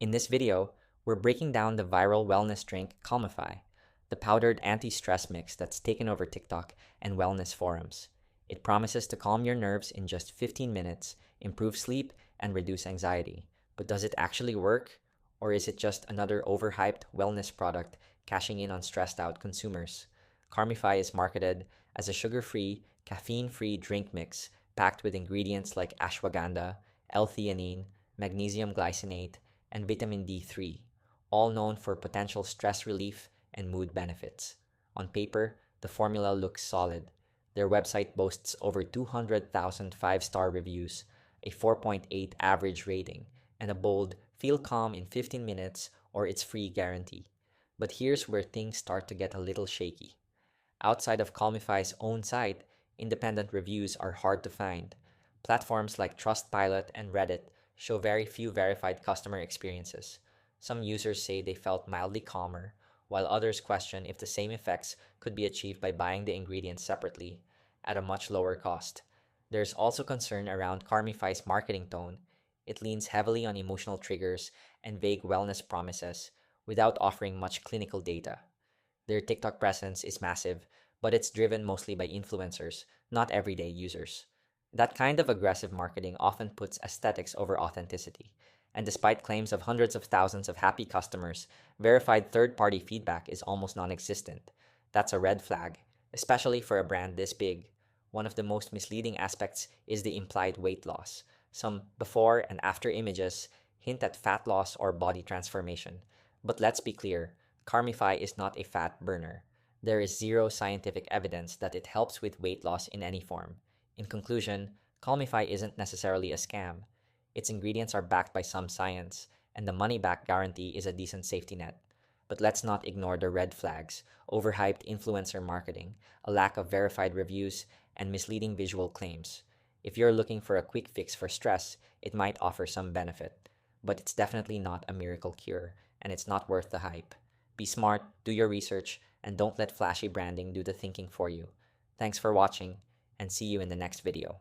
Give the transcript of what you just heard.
In this video, we're breaking down the viral wellness drink Calmify, the powdered anti-stress mix that's taken over TikTok and wellness forums. It promises to calm your nerves in just 15 minutes, improve sleep, and reduce anxiety. But does it actually work? Or is it just another overhyped wellness product cashing in on stressed out consumers? Calmify is marketed as a sugar-free, caffeine-free drink mix packed with ingredients like ashwagandha, L-theanine, magnesium glycinate, and vitamin D3, all known for potential stress relief and mood benefits. On paper, the formula looks solid. Their website boasts over 200,000 five-star reviews, a 4.8 average rating, and a bold "feel calm in 15 minutes" or "it's free" guarantee. But here's where things start to get a little shaky. Outside of Calmify's own site, independent reviews are hard to find. Platforms like Trustpilot and Reddit show very few verified customer experiences. Some users say they felt mildly calmer, while others question if the same effects could be achieved by buying the ingredients separately at a much lower cost. There's also concern around Calmify's marketing tone. It leans heavily on emotional triggers and vague wellness promises without offering much clinical data. Their TikTok presence is massive, but it's driven mostly by influencers, not everyday users. That kind of aggressive marketing often puts aesthetics over authenticity. And despite claims of hundreds of thousands of happy customers, verified third party feedback is almost non existent. That's a red flag, especially for a brand this big. One of the most misleading aspects is the implied weight loss. Some before and after images hint at fat loss or body transformation. But let's be clear, Carmify is not a fat burner. There is zero scientific evidence that it helps with weight loss in any form. In conclusion, Calmify isn't necessarily a scam. Its ingredients are backed by some science, and the money back guarantee is a decent safety net. But let's not ignore the red flags: overhyped influencer marketing, a lack of verified reviews, and misleading visual claims. If you're looking for a quick fix for stress, it might offer some benefit. But it's definitely not a miracle cure, and it's not worth the hype. Be smart, do your research, and don't let flashy branding do the thinking for you. Thanks for watching, and see you in the next video.